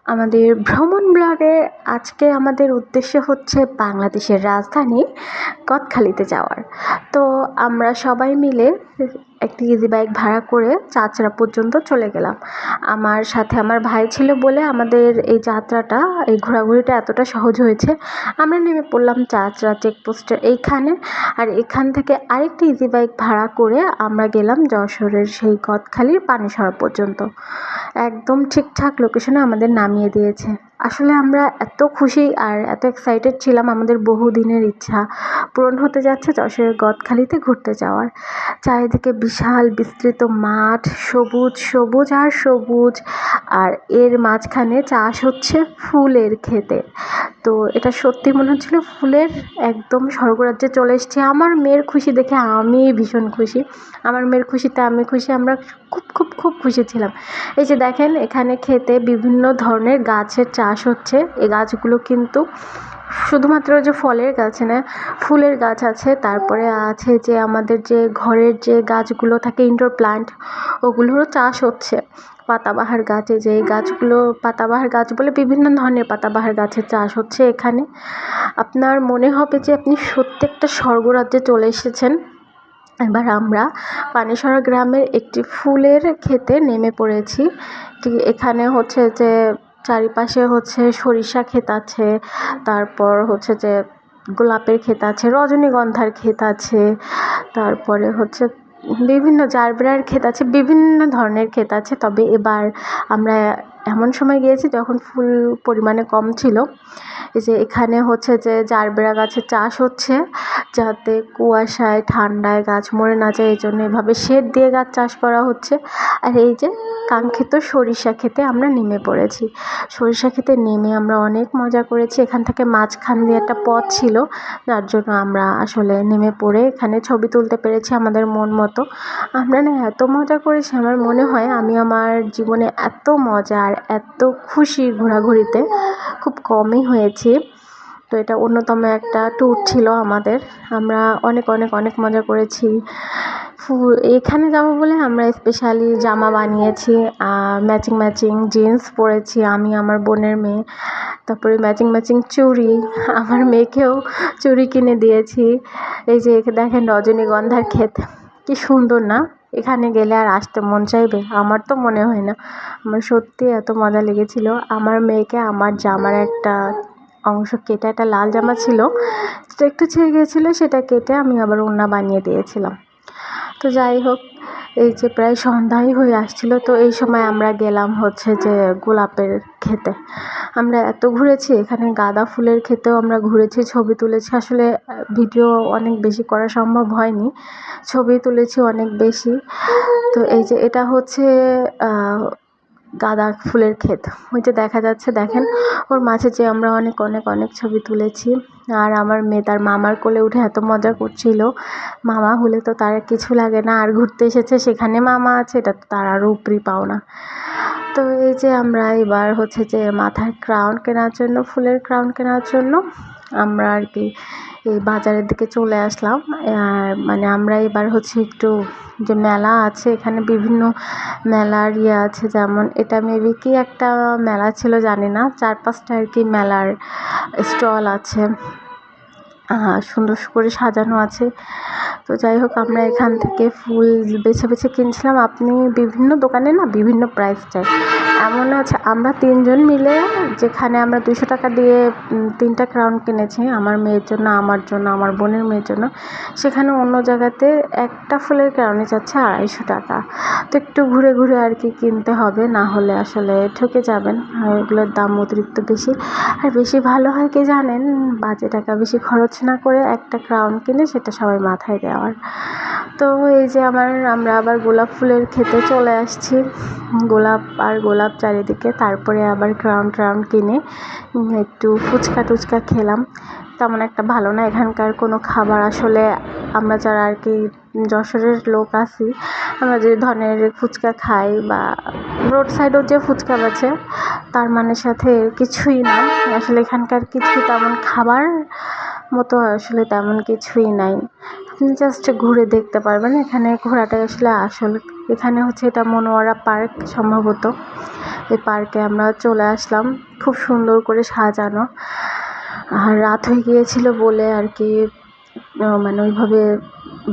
আমাদের ভ্রমণ ব্লগে আজকে আমাদের উদ্দেশ্য হচ্ছে বাংলাদেশের রাজধানী গদখালিতে যাওয়ার। তো আমরা সবাই মিলে একটি ইজি বাইক ভাড়া করে চাচড়া পর্যন্ত চলে গেলাম। আমার সাথে আমার ভাই ছিল বলে আমাদের এই যাত্রাটা, এই ঘোরাঘুরিটা এতটা সহজ হয়েছে। আমরা নেমে পড়লাম চাচড়া চেকপোস্টের এইখানে, আর এখান থেকে আরেকটি ইজি বাইক ভাড়া করে আমরা গেলাম যশোরের সেই গদখালির পানিসরা পর্যন্ত। একদম ঠিকঠাক লোকেশনে আমাদের নামিয়ে দিয়েছে। আসলে আমরা এত খুশি আর এত এক্সাইটেড ছিলাম, আমাদের বহুদিনের ইচ্ছা পূরণ হতে যাচ্ছে যশোরের গদখালিতে ঘুরতে যাওয়ার। চারিদিকে বিশাল বিস্তৃত মাঠ, সবুজ সবুজ আর সবুজ, আর এর মাঝখানে চাষ হচ্ছে ফুলের ক্ষেতে। তো এটা সত্যি মনে হচ্ছিল ফুলের একদম স্বর্গরাজ্যে চলে এসেছি। আমার মেয়ের খুশি দেখে আমি ভীষণ খুশি, আমার মেয়ের খুশিতে আমি খুশি, আমরা খুব খুব খুব খুশি ছিলাম। এই যে দেখেন, এখানে ক্ষেতে বিভিন্ন ধরনের গাছের চাষ হচ্ছে। এই গাছগুলো কিন্তু শুধুমাত্র যে ফলের গাছ না, ফুলের গাছ আছে, তারপরে আছে যে আমাদের যে ঘরের যে গাছগুলো থাকে ইনডোর প্লান্ট, ওগুলোরও চাষ হচ্ছে। পাতাবাহার গাছে, যে গাছগুলো পাতাবাহার গাছ বলে, বিভিন্ন ধরনের পাতাবাহার গাছের চাষ হচ্ছে এখানে। আপনার মনে হবে যে আপনি সত্যি একটা স্বর্গরাজ্যে চলে এসেছেন। এবার আমরা পানিসরা গ্রামের একটি ফুলের ক্ষেতে নেমে পড়েছি। এখানে হচ্ছে যে চারিপাশে হচ্ছে সরিষা ক্ষেত আছে, তারপর হচ্ছে যে গোলাপের ক্ষেত আছে, রজনীগন্ধার ক্ষেত আছে, তারপরে হচ্ছে বিভিন্ন জারবেরার ক্ষেত আছে, বিভিন্ন ধরনের ক্ষেত আছে। তবে এবার আমরা এমন সময় গিয়েছি যখন ফুল পরিমাণে কম ছিল। এই যে এখানে হচ্ছে যে জারবেরা গাছের চাষ হচ্ছে, যাতে কুয়াশায় ঠান্ডায় গাছ মরে না যায়, এই জন্য এভাবে শেড দিয়ে গাছ চাষ করা হচ্ছে। আর এই যে কাঙ্ক্ষিত সরিষা খেতে আমরা নেমে পড়েছি। সরিষা খেতে নেমে আমরা অনেক মজা করেছি। এখান থেকে মাঝখান দিয়ে একটা পথ ছিল, যার জন্য আমরা আসলে নেমে পড়ে এখানে ছবি তুলতে পেরেছি আমাদের মন মতো। আমরা না এত মজা করেছি, আমার মনে হয় আমি আমার জীবনে এত মজা আর এত খুশি ঘোরাঘুরিতে খুব কমই হয়েছি। তো এটা অন্যতম একটা ট্যুর ছিল আমাদের। আমরা অনেক অনেক অনেক মজা করেছি। এখানে যাবো বলে আমরা স্পেশালি জামা বানিয়েছি, ম্যাচিং ম্যাচিং জিন্স পরেছি আমি, আমার বোনের মেয়ে। তারপরে ম্যাচিং ম্যাচিং চুড়ি, আমার মেয়েকেও চুড়ি কিনে দিয়েছি। এই যে দেখেন রজনীগন্ধার ক্ষেত, কি সুন্দর না? এখানে গেলে আর আসতে মন চাইবে? আমার তো মনে হয় না। আমার সত্যি এত মজা লেগেছিল। আমার মেয়েকে আমার জামার একটা অংশ কেটে, একটা লাল জামা ছিল সেটা একটু ছিঁড়ে গিয়েছিলো, সেটা কেটে আমি আবার ওড়না বানিয়ে দিয়েছিলাম। তো যাই হোক, এই যে প্রায় সন্ধ্যাই হয়ে আসছিলো, তো এই সময় আমরা গেলাম হচ্ছে যে গোলাপের ক্ষেতে। আমরা এত ঘুরেছি, এখানে গাঁদা ফুলের ক্ষেতেও আমরা ঘুরেছি, ছবি তুলেছি। আসলে ভিডিও অনেক বেশি করা সম্ভব হয়নি, ছবি তুলেছি অনেক বেশি। তো এই যে এটা হচ্ছে গাঁদা ফুলের ক্ষেত, ওই যে দেখা যাচ্ছে, দেখেন ওর মাঝে যে আমরা অনেক অনেক অনেক ছবি তুলেছি। আর আমার মেয়ে তার মামার কোলে উঠে এত মজা করছিল। মামা হলে তো তার কিছু লাগে না, আর ঘুরতে এসেছে সেখানে মামা আছে, এটা তো তার আরও উপরি পাওনা। তো এই যে আমরা এবার হচ্ছে যে মাথার ক্রাউন কেনার জন্য, ফুলের ক্রাউন কেনার জন্য আমরা আর কি এই বাজারের দিকে চলে আসলাম। মানে আমরা এবার হচ্ছে একটু, যে মেলা আছে এখানে, বিভিন্ন মেলার আছে, যেমন এটা মেবি কি একটা মেলা ছিল জানি না, 4-5টা আর কি মেলার স্টল আছে, সুন্দর করে সাজানো আছে। তো যাই হোক, আমরা এখান থেকে ফুল বেছে বেছে কিনছিলাম। আপনি বিভিন্ন দোকানে না বিভিন্ন প্রাইস চাই, এমন আছে। আমরা 3জন মিলে, যেখানে আমরা 200 টাকা দিয়ে 3টা ক্রাউন কিনেছি, আমার মেয়ের জন্য, আমার জন্য, আমার বোনের মেয়ের জন্য, সেখানে অন্য জায়গাতে একটা ফুলের ক্রাউনে যাচ্ছে 250 টাকা। তো একটু ঘুরে ঘুরে আর কি কিনতে হবে, না হলে আসলে ঠকে যাবেন। আর এগুলোর দাম অতিরিক্ত বেশি। আর বেশি ভালো হয় কি জানেন, বাজে টাকা বেশি খরচ না করে একটা ক্রাউন কিনে সেটা সবাই মাথায় দেওয়ার। তো এই যে আমরা আবার গোলাপ ফুলের খেতে চলে আসছি, গোলাপ আর গোলাপ চারিদিকে। তারপরে আবার ক্রাউন কিনে একটু ফুচকা টুচকা খেলাম। তেমন একটা ভালো না এখানকার কোনো খাবার। আসলে আমরা যারা আর কি যশোরের লোক আছি, আমরা যে ধরনের ফুচকা খাই বা রোড সাইডেও যে ফুচকা আছে, তার মানে সাথে কিছুই না। আসলে এখানকার কিছু তেমন খাবার মতো আসলে তেমন কিছুই নাই। আপনি জাস্ট ঘুরে দেখতে পারবেন, এখানে ঘোরাটাই আসলে আসল এখানে হচ্ছে এটা মনোয়ারা পার্ক সম্ভবত। এই পার্কে আমরা চলে আসলাম, খুব সুন্দর করে সাজানো। আর রাত হয়ে গিয়েছিল বলে আর কি মানে ওইভাবে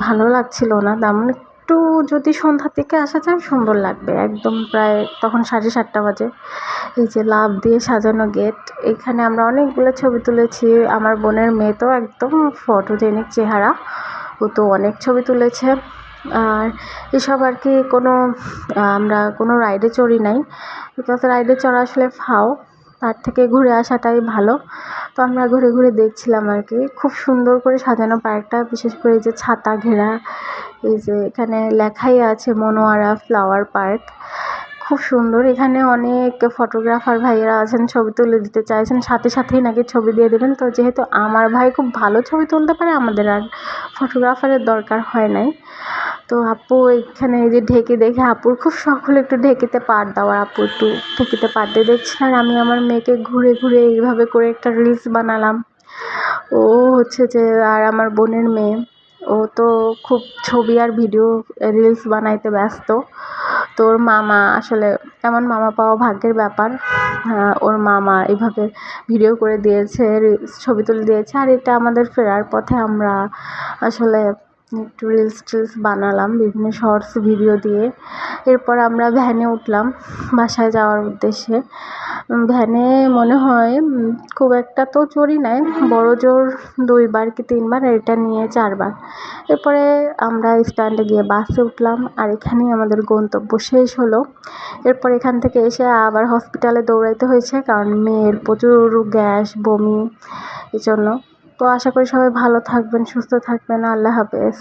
ভালো লাগছিল না তেমন। একটু যদি সন্ধ্যার দিকে আসা যায় সুন্দর লাগবে। একদম প্রায় তখন 7:30 বাজে। এই যে লাভ দিয়ে সাজানো গেট, এখানে আমরা অনেকগুলো ছবি তুলেছি। আমার বোনের মেয়ে তো একদম ফটোজেনিক চেহারা, ও তো অনেক ছবি তুলেছে। আর এসব আর কি আমরা কোনো রাইডে চড়ি নাই, বিকজ রাইডে চড়া আসলে ফাও, তার থেকে ঘুরে আসাটাই ভালো। তো আমরা ঘুরে ঘুরে দেখছিলাম আর কি। খুব সুন্দর করে সাজানো পার্কটা, বিশেষ করে এই যে ছাতা ঘেরা, এই যে এখানে লেখাই আছে মনোয়ারা ফ্লাওয়ার পার্ক, খুব সুন্দর। এখানে অনেক ফটোগ্রাফার ভাইয়েরা আছেন, ছবি তুলে দিতে চাইছেন, সাথে সাথেই নাকি ছবি দিয়ে দেবেন। তো যেহেতু আমার ভাই খুব ভালো ছবি তুলতে পারে, আমাদের আর ফটোগ্রাফারের দরকার হয় নাই। তো আপু এখানে এই যে ঢেকি দেখে আপুর খুব শখ হলো একটু ঢেকিতে পাড় দেওয়ার। আপু একটু ঢেকিতে পাড় দিয়ে দেখছি, আর আমি আমার মেয়েকে ঘুরে ঘুরে এইভাবে করে একটা রিলস বানালাম। ও হচ্ছে যে, আর আমার বোনের মেয়ে, ও তো খুব ছবি আর ভিডিও রিলস বানাইতে ব্যস্ত। তো ওর মামা, আসলে এমন মামা পাওয়া ভাগ্যের ব্যাপার। ওর মামা এইভাবে ভিডিও করে দিয়েছে, ছবি তুলে দিয়েছে। আর এটা আমাদের ফেরার পথে আমরা আসলে একটু রিলস টিলস বানালাম বিভিন্ন শর্টস ভিডিও দিয়ে। এরপর আমরা ভ্যানে উঠলাম বাসায় যাওয়ার উদ্দেশ্যে। ভ্যানে মনে হয় খুব একটা তো চড়ি নাই, বড় জোর 2বার কি 3বার, আর এটা নিয়ে 4বার। এরপরে আমরা স্ট্যান্ডে গিয়ে বাসে উঠলাম, আর এখানেই আমাদের গন্তব্য শেষ হলো। এরপর এখান থেকে এসে আবার হসপিটালে দৌড়াইতে হয়েছে, কারণ মেয়ের প্রচুর গ্যাস বমি, এই জন্য। তো আশা করি সবাই ভালো থাকবেন, সুস্থ থাকবেন। আল্লাহ হাফেজ।